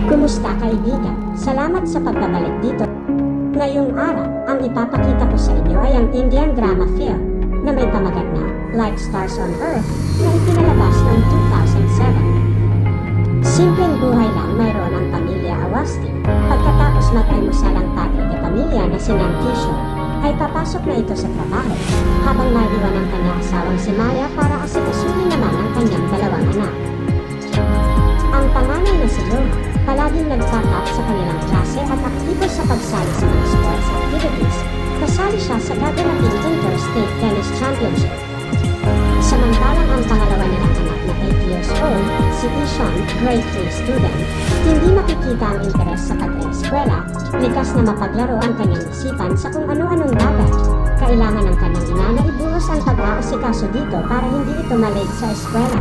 Kumusta kaibigan? Salamat sa pagbabalik dito. Ngayong araw, ang ipapakita ko sa inyo ay ang Indian drama film na may pamagat na Like Stars on Earth na ipinalabas noong 2007. Simpleng buhay lang mayroon ang pamilya Awasthi. Pagkatapos mag-almusal ang padre de pamilya na si Nankishore, ay papasok na ito sa trabaho habang naiwan ang kanyang asawang si Maya para asikasuhin naman ang kanyang dalawang anak. Ang panganay na si Johan, palaging nagtatap sa kanilang klase at aktibo sa pagsali sa mga sports activities. Kasali siya sa gaganaping Interstate Tennis Championship. Samantalang ang pangalawa nilang anak na 8 years old, si Ishan, grade 3 student, hindi makikita ang interes sa pag-eskwela, likas na mapaglaro ang kanyang isipan sa kung ano-anong bagay. Kailangan ng kanyang ina na ibuhos ang pag-aasikaso dito para hindi ito malate sa eskwela.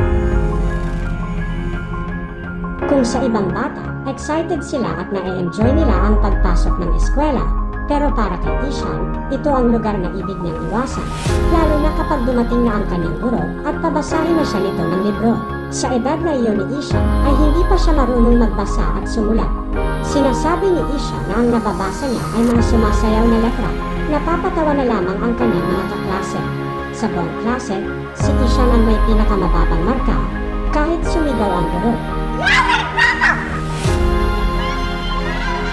Kung sa ibang bata, excited sila at na-enjoy nila ang pagpasok ng eskwela, pero para kay Ishan, ito ang lugar na ibig niyang iwasan, lalo na kapag dumating na ang kanyang guro at pabasahin na siya nito ng libro. Sa edad na iyon ni Ishan ay hindi pa siya marunong magbasa at sumulat. Sinasabi ni Ishan na ang nababasa niya ay mga sumasayaw na letra. Napapatawa na lamang ang kanyang mga kaklase. Sa buong klase, si Ishan ang may pinakamababang marka kahit sumigaw ang guro.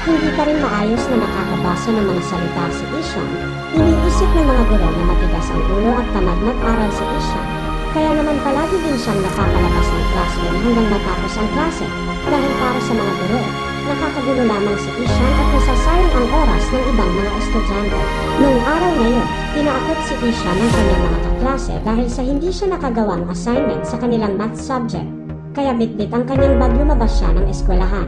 Hindi pa rin maayos na nakakabasa ng mga salita si Ishan. Iniisip ng mga guro na matigas ang ulo at tamad mag-aral si Ishan. Kaya naman palagi din siyang napapalabas ng classroom hanggang matapos ang klase. Dahil para sa mga guro, nakakagulo lamang si Ishan at nasasayang ang oras ng ibang mga estudyante. Noong araw na yun, pinaakot si Ishan ng kanyang mga kaklase dahil sa hindi siya nakagawang assignment sa kanilang math subject. Kaya bitbit ang kanyang bag lumabas siya ng eskwelahan.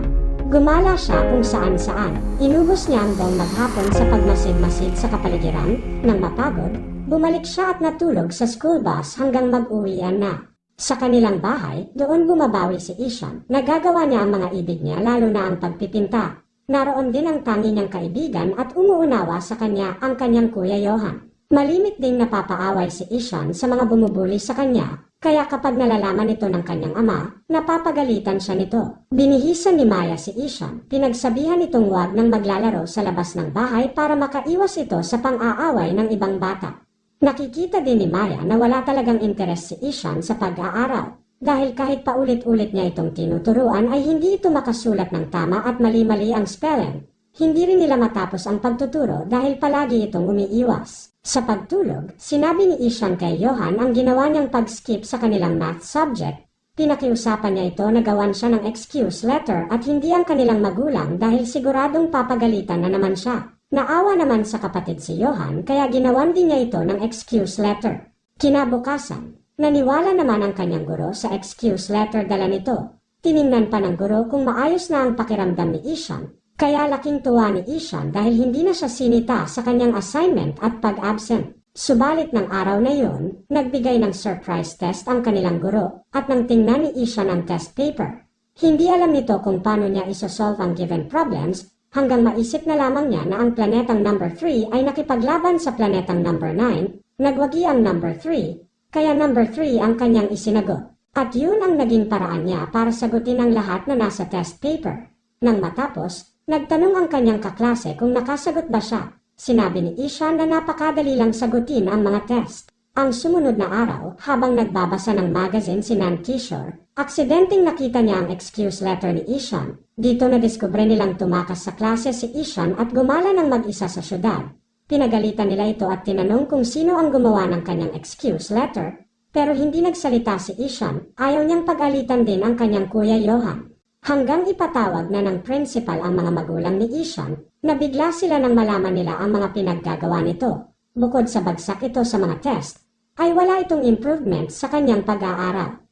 Gumala siya kung saan-saan. Inubos niya ang buong maghapon sa pagmasid-masid sa kapaligiran. Nang mapagod, bumalik siya at natulog sa school bus hanggang mag-uwian na. Sa kanilang bahay, doon bumabawi si Ishan. Nagagawa niya ang mga ibig niya lalo na ang pagpipinta. Naroon din ang tangi niyang kaibigan at umuunawa sa kanya ang kanyang kuya Johan. Malimit ding napapaaway si Ishan sa mga bumubuli sa kanya. Kaya kapag nalalaman ito ng kanyang ama, napapagalitan siya nito. Binihisan ni Maya si Ishan, pinagsabihan itong huwag nang maglalaro sa labas ng bahay para makaiwas ito sa pang-aaway ng ibang bata. Nakikita din ni Maya na wala talagang interes si Ishan sa pag-aaral. Dahil kahit paulit-ulit niya itong tinuturuan ay hindi ito makasulat ng tama at mali-mali ang spelling. Hindi rin nila matapos ang pagtuturo dahil palagi itong umiiwas. Sa pagtulog, sinabi ni Ishan kay Johan ang ginawa niyang pag-skip sa kanilang math subject. Pinakiusapan niya ito na gawan siya ng excuse letter at hindi ang kanilang magulang dahil siguradong papagalitan na naman siya. Naawa naman sa kapatid si Johan kaya ginawan din niya ito ng excuse letter. Kinabukasan, naniwala naman ang kanyang guro sa excuse letter dala nito. Tiningnan pa ng guro kung maayos na ang pakiramdam ni Ishan. Kaya laking tuwa ni Ishan dahil hindi na siya sinita sa kanyang assignment at pag-absent. Subalit ng araw na yon, nagbigay ng surprise test ang kanilang guro at nang tingnan ni Ishan ang test paper. Hindi alam nito kung paano niya isosolve ang given problems hanggang maisip na lamang niya na ang planetang number 3 ay nakipaglaban sa planetang number 9, nagwagi ang number 3, kaya number 3 ang kanyang isinagot. At yun ang naging paraan niya para sagutin ang lahat na nasa test paper. Nang matapos, nagtanong ang kanyang kaklase kung nakasagot ba siya. Sinabi ni Ishan na napakadali lang sagutin ang mga test. Ang sumunod na araw, habang nagbabasa ng magazine si Nankishore, aksidenteng nakita niya ang excuse letter ni Ishan. Dito nadiskubre nilang tumakas sa klase si Ishan at gumala ng mag-isa sa syudad. Pinagalitan nila ito at tinanong kung sino ang gumawa ng kanyang excuse letter. Pero hindi nagsalita si Ishan, ayaw niyang pag-alitan din ang kanyang kuya Johan. Hanggang ipatawag na ng principal ang mga magulang ni Ishan, nabigla sila nang malaman nila ang mga pinaggagawa nito. Bukod sa bagsak ito sa mga test, ay wala itong improvement sa kanyang pag-aaral.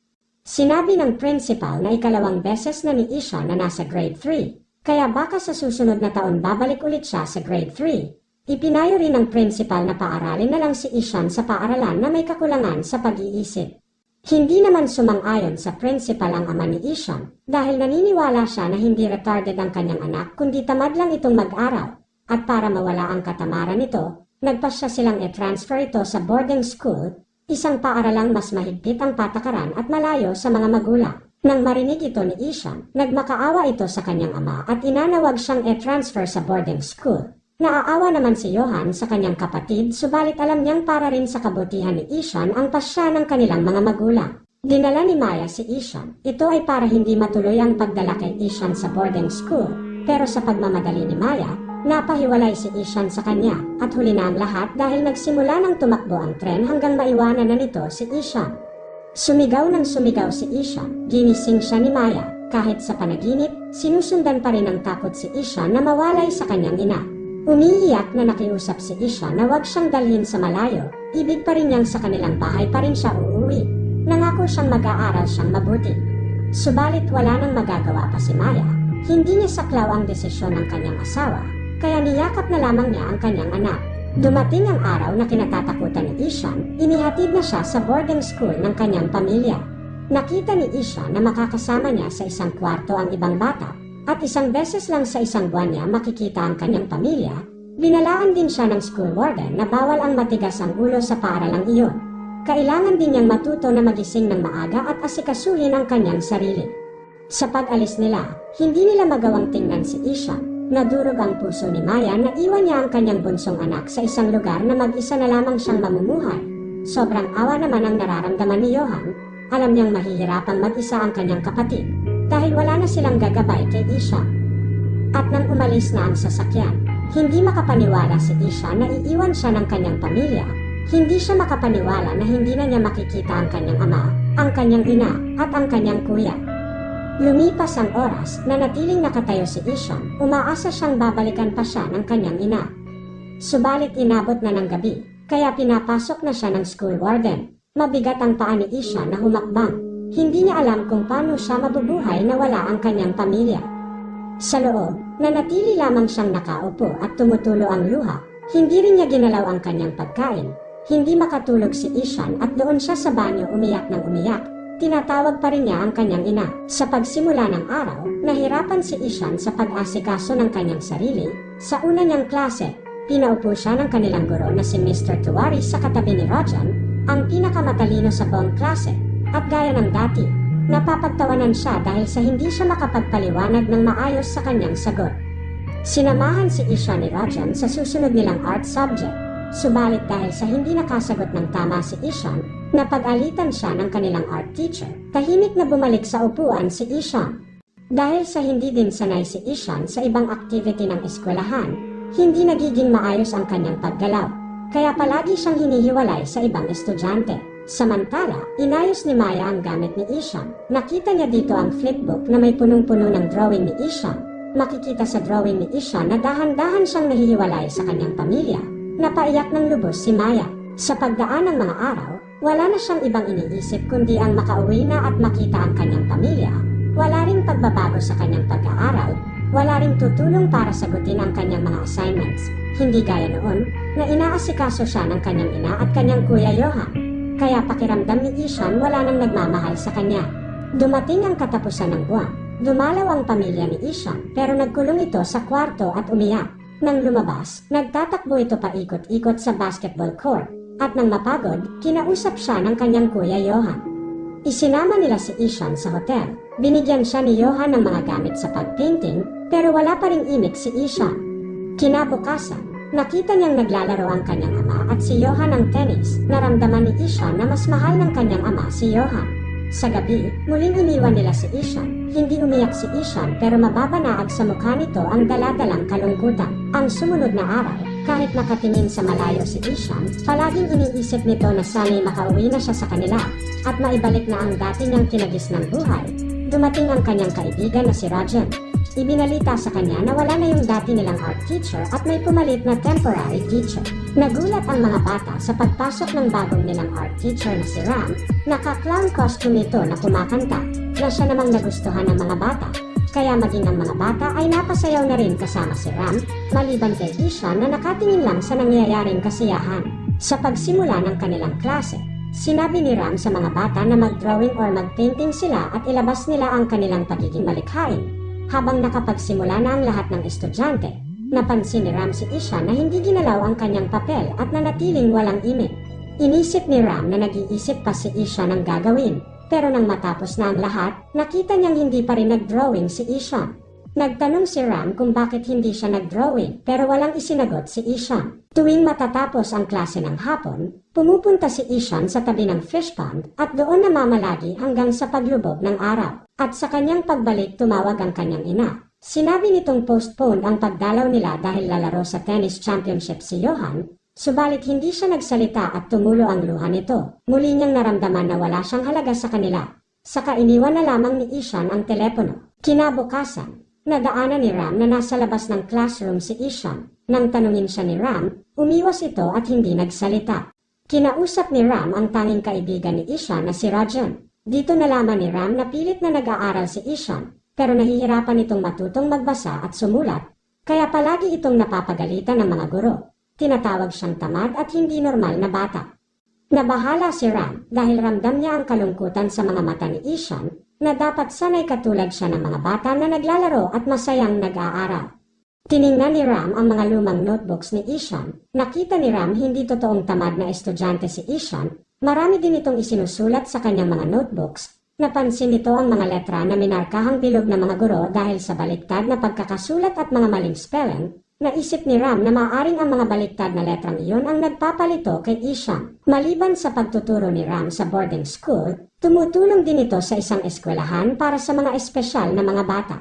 Sinabi ng principal na ikalawang beses na ni Ishan na nasa grade 3, kaya baka sa susunod na taon babalik ulit siya sa grade 3. Ipinayo rin ng principal na paaralin na lang si Ishan sa paaralan na may kakulangan sa pag-iisip. Hindi naman sumang-ayon sa principal ang ama ni Ishan dahil naniniwala siya na hindi retarded ang kanyang anak kundi tamad lang itong mag-aral. At para mawala ang katamaran nito, nagpasya silang i-transfer ito sa boarding school, isang paaralang mas mahigpit ang patakaran at malayo sa mga magulang. Nang marinig ito ni Ishan, nagmakaawa ito sa kanyang ama at inanawag siyang e-transfer sa boarding school. Naaawa naman si Johan sa kanyang kapatid, subalit alam niyang para rin sa kabutihan ni Ishan ang pasya ng kanilang mga magulang. Dinala ni Maya si Ishan. Ito ay para hindi matuloy ang pagdala kay Ishan sa boarding school. Pero sa pagmamadali ni Maya, napahiwalay si Ishan sa kanya at huli na ang lahat dahil nagsimula ng tumakbo ang tren hanggang maiwanan na nito si Ishan. Sumigaw ng sumigaw si Ishan, ginising siya ni Maya. Kahit sa panaginip, sinusundan pa rin ng takot si Ishan na mawalay sa kanyang ina. Umiiyak na nakiusap si Ishan na wag siyang dalhin sa malayo, ibig pa rin niyang sa kanilang bahay pa rin siya uuwi. Nangako siyang mag-aaral siyang mabuti. Subalit wala nang magagawa pa si Maya. Hindi niya saklaw ang desisyon ng kanyang asawa, kaya niyakap na lamang niya ang kanyang anak. Dumating ang araw na kinatatakutan ni Ishan, inihatid na siya sa boarding school ng kanyang pamilya. Nakita ni Ishan na makakasama niya sa isang kwarto ang ibang bata, at isang beses lang sa isang buwan niya makikita ang kanyang pamilya. Binalaan din siya ng school warden na bawal ang matigas ang ulo sa paaralang iyon. Kailangan din niyang matuto na magising ng maaga at asikasuhin ang kanyang sarili. Sa pag-alis nila, hindi nila magawang tingnan si Ishan. Nadurog ang puso ni Maya na iwan niya ang kanyang bunsong anak sa isang lugar na mag-isa na lamang siyang mamumuhay. Sobrang awa naman ang nararamdaman ni Johan. Alam niyang mahihirapang mag-isa ang kanyang kapatid dahil wala na silang gagabay kay Isha. At nang umalis na ang sasakyan, hindi makapaniwala si Isha na iiwan siya ng kanyang pamilya. Hindi siya makapaniwala na hindi na niya makikita ang kanyang ama, ang kanyang ina, at ang kanyang kuya. Lumipas ang oras, nanatiling nakatayo si Ishan, umaasa siyang babalikan pa siya ng kanyang ina. Subalit inabot na ng gabi, kaya pinapasok na siya ng school warden. Mabigat ang paa ni Ishan na humakbang. Hindi niya alam kung paano siya mabubuhay na wala ang kanyang pamilya. Sa loob, nanatili lamang siyang nakaupo at tumutulo ang luha. Hindi rin niya ginalaw ang kanyang pagkain. Hindi makatulog si Ishan at doon siya sa banyo umiyak ng umiyak. Tinatawag pa rin niya ang kanyang ina. Sa pagsimula ng araw, nahirapan si Ishan sa pag-asikaso ng kanyang sarili. Sa una niyang klase, pinaupo siya ng kanilang guro na si Mr. Tuwari sa katabi ni Rajan, ang pinakamatalino sa buong klase. At gaya ng dati, napapagtawanan siya dahil sa hindi siya makapagpaliwanag ng maayos sa kanyang sagot. Sinamahan si Ishan ni Rajan sa susunod nilang art subject. Subalit dahil sa hindi nakasagot ng tama si Ishan, napag-alitan siya ng kanilang art teacher. Tahimik na bumalik sa upuan si Ishan. Dahil sa hindi din sanay si Ishan sa ibang activity ng eskwelahan, hindi nagiging maayos ang kanyang paggalaw. Kaya palagi siyang hinihiwalay sa ibang estudyante. Samantala, inayos ni Maya ang gamit ni Ishan. Nakita niya dito ang flipbook na may punong-puno ng drawing ni Ishan. Makikita sa drawing ni Ishan na dahan-dahan siyang nahihiwalay sa kanyang pamilya. Napaiyak ng lubos si Maya. Sa pagdaan ng mga araw, wala na siyang ibang iniisip kundi ang makauwi na at makita ang kanyang pamilya. Wala ring pagbabago sa kanyang pag-aaral. Wala ring tutulong para sagutin ang kanyang mga assignments. Hindi gaya noon, na inaasikaso siya ng kanyang ina at kanyang kuya Johan. Kaya pakiramdam ni Ishan wala nang nagmamahal sa kanya. Dumating ang katapusan ng buwan. Dumalaw ang pamilya ni Ishan pero nagkulong ito sa kwarto at umiyak. Nang lumabas, nagtatakbo ito paikot-ikot sa basketball court. At nang mapagod, kinausap siya ng kanyang kuya Johan. Isinama nila si Ishan sa hotel. Binigyan siya ni Johan ng mga gamit sa pagpainting, pero wala pa ring imik si Ishan. Kinabukasan, nakita niyang naglalaro ang kanyang ama at si Johan ng tennis. Naramdaman ni Ishan na mas mahal ng kanyang ama si Johan. Sa gabi, muling iniwan nila si Ishan. Hindi umiyak si Ishan pero mababanaag sa mukha nito ang daladalang kalungkutan. Ang sumunod na araw, kahit nakatingin sa malayo si Ishan, palaging iniisip nito na sana'y makauwi na siya sa kanila at maibalik na ang dati niyang kinagis ng buhay. Dumating ang kanyang kaibigan na si Rajan. Ibinalita sa kanya na wala na yung dati nilang art teacher at may pumalit na temporary teacher. Nagulat ang mga bata sa pagpasok ng bagong nilang art teacher na si Ram. Naka-clown costume ito na kumakanta, na siya namang nagustuhan ng mga bata. Kaya maging ang mga bata ay napasayaw na rin kasama si Ram, maliban kay Ishan na nakatingin lang sa nangyayaring kasiyahan. Sa pagsimula ng kanilang klase, sinabi ni Ram sa mga bata na mag-drawing or mag-painting sila at ilabas nila ang kanilang pagiging malikhain. Habang nakapagsimula na ang lahat ng estudyante, napansin ni Ram si Ishan na hindi ginalaw ang kanyang papel at nanatiling walang imik. Inisip ni Ram na nag-iisip pa si Ishan ng gagawin. Pero nang matapos na ang lahat, nakita niyang hindi pa rin nag-drawing si Ishan. Nagtanong si Ram kung bakit hindi siya nag-drawing pero walang isinagot si Ishan. Tuwing matatapos ang klase ng hapon, pumupunta si Ishan sa tabi ng fish pond at doon namamalagi hanggang sa paglubog ng araw. At sa kanyang pagbalik tumawag ang kanyang ina. Sinabi nitong postponed ang pagdalaw nila dahil lalaro sa tennis championship si Johan, subalit hindi siya nagsalita at tumulo ang luha nito. Muli niyang naramdaman na wala siyang halaga sa kanila. Saka iniwan na lamang ni Ishan ang telepono. Kinabukasan, nadaanan ni Ram na nasa labas ng classroom si Ishan. Nang tanungin siya ni Ram, umiwas ito at hindi nagsalita. Kinausap ni Ram ang tanging kaibigan ni Ishan na si Rajan. Dito nalaman ni Ram na pilit na nag-aaral si Ishan, pero nahihirapan itong matutong magbasa at sumulat, kaya palagi itong napapagalitan ng mga guro. Tinatawag siyang tamad at hindi normal na bata. Nabahala si Ram dahil ramdam niya ang kalungkutan sa mga mata ni Ishan na dapat sanay katulad siya ng mga bata na naglalaro at masayang nag-aaral. Tiningnan ni Ram ang mga lumang notebooks ni Ishan. Nakita ni Ram hindi totoong tamad na estudyante si Ishan. Marami din itong isinusulat sa kanyang mga notebooks. Napansin nito ang mga letra na minarkahang bilog ng mga guro dahil sa baliktad na pagkakasulat at mga maling spelling. Naisip ni Ram na maaaring ang mga baliktad na letrang iyon ang nagpapalito kay Ishan. Maliban sa pagtuturo ni Ram sa boarding school, tumutulong din ito sa isang eskwelahan para sa mga espesyal na mga bata.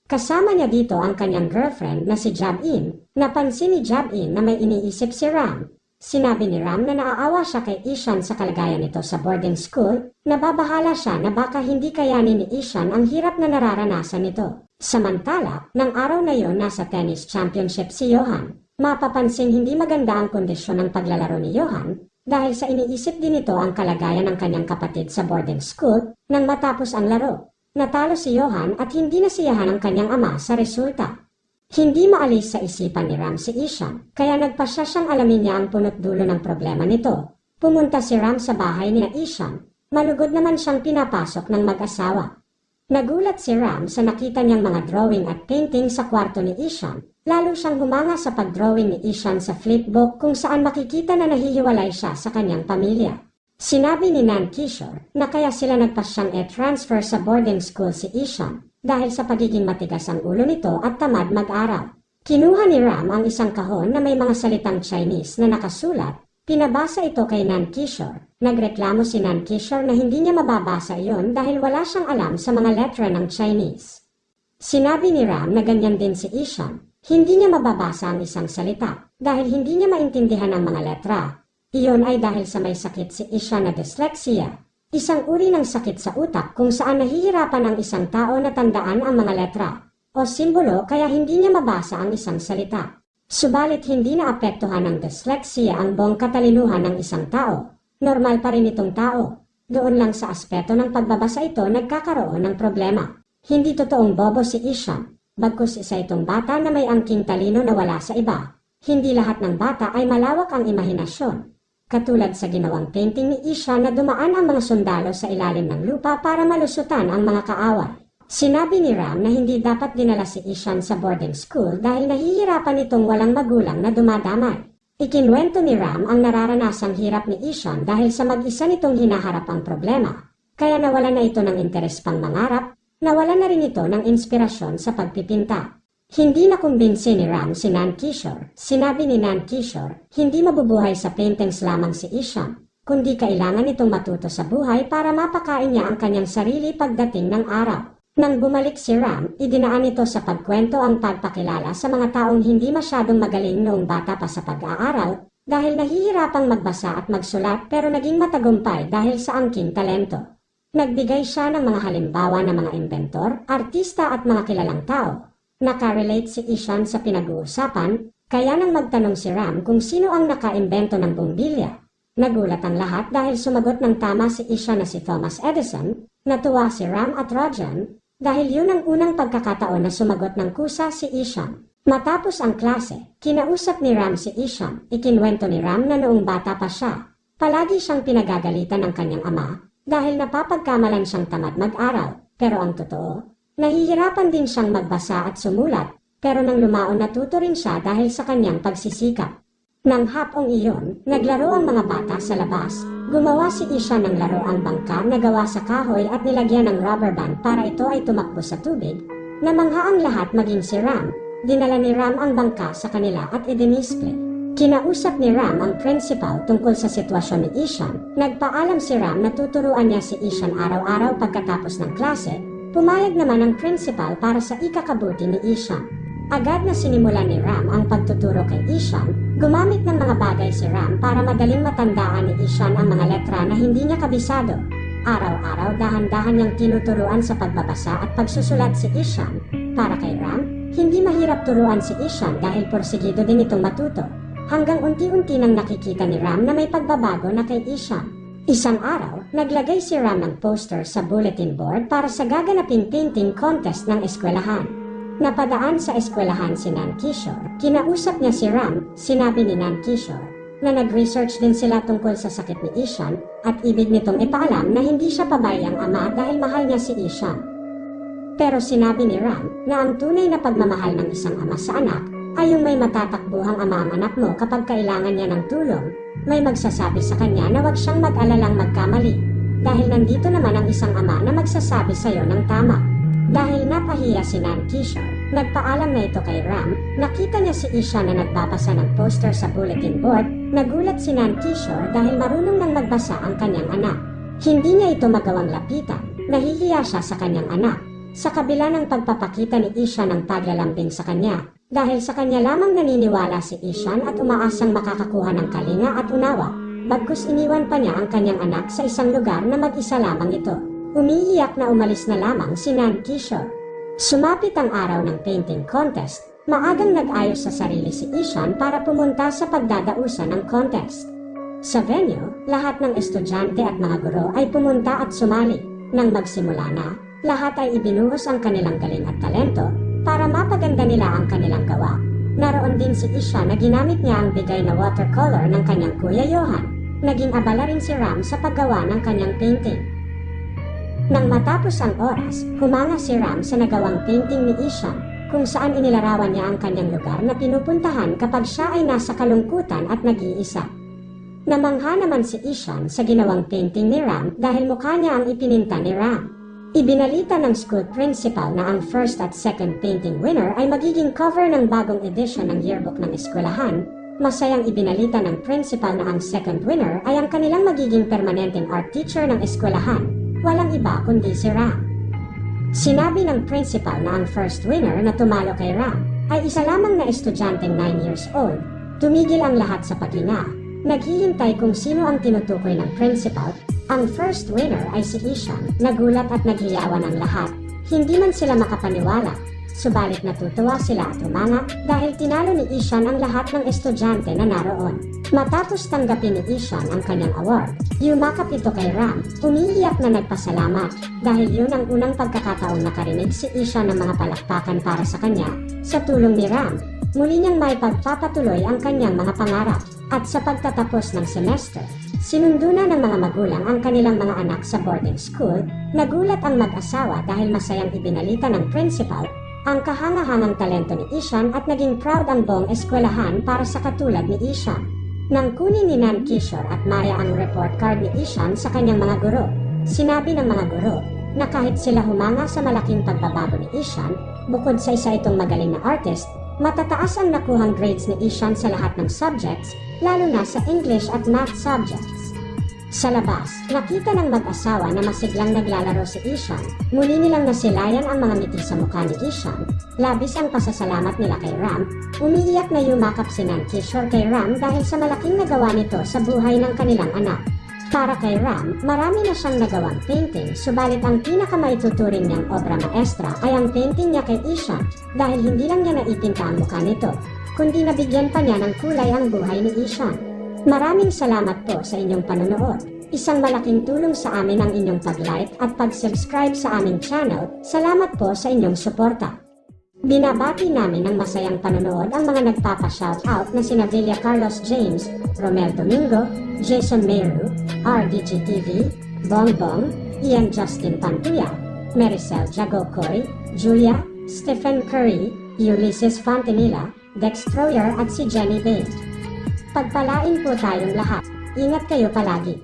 Kasama niya dito ang kanyang girlfriend na si Jab-in. Napansin ni Jab-in na may iniisip si Ram. Sinabi ni Ram na naaawa siya kay Ishan sa kalagayan nito sa boarding school. Nababahala siya na baka hindi kayanin ni Ishan ang hirap na nararanasan nito. Samantala, ng araw na yon nasa tennis championship si Johan. Mapapansin hindi maganda ang kondisyon ng paglalaro ni Johan dahil sa iniisip din nito ang kalagayan ng kanyang kapatid sa boarding school nang matapos ang laro. Natalo si Johan at hindi nasiyahan ang kanyang ama sa resulta. Hindi maalis sa isipan ni Ram si Ishan, kaya nagpasya siyang alamin niya ang punot dulo ng problema nito. Pumunta si Ram sa bahay ni Ishan. Malugod naman siyang pinapasok ng mag-asawa. Nagulat si Ram sa nakita niyang mga drawing at painting sa kwarto ni Ishan. Lalo siyang humanga sa pagdrawing ni Ishan sa flipbook kung saan makikita na nahihiwalay siya sa kanyang pamilya. Sinabi ni Nan Kishore na kaya sila nagpasyang transfer sa boarding school si Ishan dahil sa pagiging matigas ang ulo nito at tamad mag-aral. Kinuha ni Ram ang isang kahon na may mga salitang Chinese na nakasulat. Pinabasa ito kay Nan Kishore. Nagreklamo si Nan Kishore na hindi niya mababasa iyon dahil wala siyang alam sa mga letra ng Chinese. Sinabi ni Ram na ganyan din si Ishan. Hindi niya mababasa ang isang salita dahil hindi niya maintindihan ang mga letra. Iyon ay dahil sa may sakit si Ishan na dyslexia. Isang uri ng sakit sa utak kung saan nahihirapan ang isang tao na tandaan ang mga letra o simbolo kaya hindi niya mabasa ang isang salita. Subalit hindi naapektuhan ng dyslexia ang buong katalinuhan ng isang tao. Normal pa rin itong tao. Doon lang sa aspeto ng pagbabasa ito nagkakaroon ng problema. Hindi totoong bobo si Ishan. Bagkus isa itong bata na may angking talino na wala sa iba. Hindi lahat ng bata ay malawak ang imahinasyon. Katulad sa ginawang painting ni Ishan na dumaan ang mga sundalo sa ilalim ng lupa para malusutan ang mga kaaway. Sinabi ni Ram na hindi dapat dinala si Ishan sa boarding school dahil nahihirapan itong walang magulang na dumadamay. Ikinwento ni Ram ang nararanasang hirap ni Ishan dahil sa mag-isa nitong hinaharap ang problema. Kaya nawala na ito ng interes pang mangarap, nawala na rin ito ng inspirasyon sa pagpipinta. Hindi nakumbinsi ni Ram si Nan Kishore. Sinabi ni Nan Kishore, hindi mabubuhay sa paintings lamang si Ishan, kundi kailangan itong matuto sa buhay para mapakain niya ang kanyang sarili pagdating ng araw. Nang bumalik si Ram, idinaan ito sa pagkwento ang pagpakilala sa mga taong hindi masyadong magaling noong bata pa sa pag-aaral dahil nahihirapang magbasa at magsulat pero naging matagumpay dahil sa angking talento. Nagbigay siya ng mga halimbawa ng mga inventor, artista at mga kilalang tao. Nakarelate si Ishan sa pinag-uusapan, kaya nang magtanong si Ram kung sino ang nakaimbento ng bumbilya. Nagulat ang lahat dahil sumagot ng tama si Ishan na si Thomas Edison. Natuwa si Ram at Rajan dahil yun ang unang pagkakataon na sumagot ng kusa si Ishan. Matapos ang klase, kinausap ni Ram si Ishan. Ikinwento ni Ram na noong bata pa siya, palagi siyang pinagagalitan ng kanyang ama dahil napapagkamalan siyang tamad mag-aral. Pero ang totoo, nahihirapan din siyang magbasa at sumulat, pero nang lumaon natuto rin siya dahil sa kanyang pagsisikap. Nang hapong iyon, naglaro ang mga bata sa labas. Gumawa si Ishan ng laruang bangka na gawa sa kahoy at nilagyan ng rubber band para ito ay tumakbo sa tubig. Namangha ang lahat maging si Ram. Dinala ni Ram ang bangka sa kanila at idinisplay. Kinausap ni Ram ang principal tungkol sa sitwasyon ni Ishan. Nagpaalam si Ram na tuturuan niya si Ishan araw-araw pagkatapos ng klase. Pumayag naman ang principal para sa ikakabuti ni Ishan. Agad na sinimulan ni Ram ang pagtuturo kay Ishan. Gumamit ng mga bagay si Ram para madaling matandaan ni Ishan ang mga letra na hindi niya kabisado. Araw-araw dahan-dahan niyang tinuturuan sa pagbabasa at pagsusulat si Ishan. Para kay Ram, hindi mahirap turuan si Ishan dahil porsigido din itong matuto. Hanggang unti-unti nang nakikita ni Ram na may pagbabago na kay Ishan. Isang araw, naglagay si Ram ng poster sa bulletin board para sa gaganaping painting contest ng eskwelahan. Napadaan sa eskwelahan si Nan Kishore. Kinausap niya si Ram. Sinabi ni Nan Kishore na nag-research din sila tungkol sa sakit ni Ishan at ibig nitong ipaalam na hindi siya pabayang ama dahil mahal niya si Ishan. Pero sinabi ni Ram na ang tunay na pagmamahal ng isang ama sa anak ay yung may matatakbuhang ama ang anak mo kapag kailangan niya ng tulong. May magsasabi sa kanya na huwag siyang mag-alalang magkamali dahil nandito naman ang isang ama na magsasabi sa iyo ng tama. Dahil napahiya si Nan Kishore, nagpaalam na ito kay Ram. Nakita niya si Ishan na nagbabasa ng poster sa bulletin board. Nagulat si Nan Kishore dahil marunong nang magbasa ang kanyang anak. Hindi niya ito magawang lapitan. Nahihiya siya sa kanyang anak. Sa kabila ng pagpapakita ni Ishan ng paglalambing sa kanya, dahil sa kanya lamang naniniwala si Ishan at umaasang makakakuha ng kalinga at unawa, bagkus iniwan pa niya ang kanyang anak sa isang lugar na mag-isa lamang ito. Umiiyak na umalis na lamang si Nan Kishore. Sumapit ang araw ng painting contest. Maagang nag-ayos sa sarili si Ishan para pumunta sa pagdadausan ng contest. Sa venue, lahat ng estudyante at mga guro ay pumunta at sumali. Nang magsimula na, lahat ay ibinuhos ang kanilang galing at talento para mapaganda nila ang kanilang gawa. Naroon din si Ishan na ginamit niya ang bigay na watercolor ng kanyang kuya Johan. Naging abala rin si Ram sa paggawa ng kanyang painting. Nang matapos ang oras, humanga si Ram sa nagawang painting ni Ishan kung saan inilarawan niya ang kanyang lugar na pinupuntahan kapag siya ay nasa kalungkutan at nag-iisa. Namangha naman si Ishan sa ginawang painting ni Ram dahil mukha niya ang ipininta ni Ram. Ibinalita ng school principal na ang first at second painting winner ay magiging cover ng bagong edition ng yearbook ng eskwelahan. Masayang ibinalita ng principal na ang second winner ay ang kanilang magiging permanenteng art teacher ng eskwelahan. Walang iba kundi si Ram. Sinabi ng principal na ang first winner na tumalo kay Ram ay isa lamang na estudyanteng 9 years old. Tumigil ang lahat sa paghinga. Naghihintay kung sino ang tinutukoy ng principal. Ang first winner ay si Ishan. Nagulat at naghiyawan ang lahat. Hindi man sila makapaniwala. Subalit natutuwa sila at humanga dahil tinalo ni Ishan ang lahat ng estudyante na naroon. Matapos tanggapin ni Ishan ang kanyang award, yumakap ito kay Ram. Umiiyak na nagpasalamat dahil yun ang unang pagkakataong nakarinig si Ishan ng mga palakpakan para sa kanya. Sa tulong ni Ram, muli niyang may pagpapatuloy ang kanyang mga pangarap. At sa pagtatapos ng semester, sinundo na ng mga magulang ang kanilang mga anak sa boarding school. Nagulat ang mag-asawa dahil masayang ibinalita ng principal ang kahangahangang talento ni Ishan at naging proud ang buong eskwelahan para sa katulad ni Ishan. Nang kunin ni Nan Kishore at Maya ang report card ni Ishan sa kanyang mga guro, sinabi ng mga guro na kahit sila humanga sa malaking pagbabago ni Ishan, bukod sa isa itong magaling na artist, matataas ang nakuhang grades ni Ishan sa lahat ng subjects, lalo na sa English at Math subjects. Sa labas, nakita ng mag-asawa na masiglang naglalaro si Ishan. Muli nilang nasilayan ang mga ngiti sa mukha ni Ishan. Labis ang pasasalamat nila kay Ram. Umiiyak na yumakap si Nan Kishore kay Ram dahil sa malaking nagawa nito sa buhay ng kanilang anak. Para kay Ram, marami na siyang nagawang painting, subalit ang pinakamaituturing niyang obra maestra ay ang painting niya kay Ishan dahil hindi lang niya naipinta ang mukha nito, kundi nabigyan pa niya ng kulay ang buhay ni Ishan. Maraming salamat po sa inyong panonood. Isang malaking tulong sa amin ang inyong pag-like at pag-subscribe sa aming channel. Salamat po sa inyong suporta. Binabati namin ng masayang panonood ang mga nagpapa-shoutout na sina Villa Carlos James, Romel Domingo, Jason Meru, RDGTV, Bongbong, Ian Justin Pantuya, Maricel Jagocoy, Julia, Stephen Curry, Ulysses Fontanilla, Dex Troyer at si Jenny Bay. Pagpalain po tayong lahat. Ingat kayo palagi.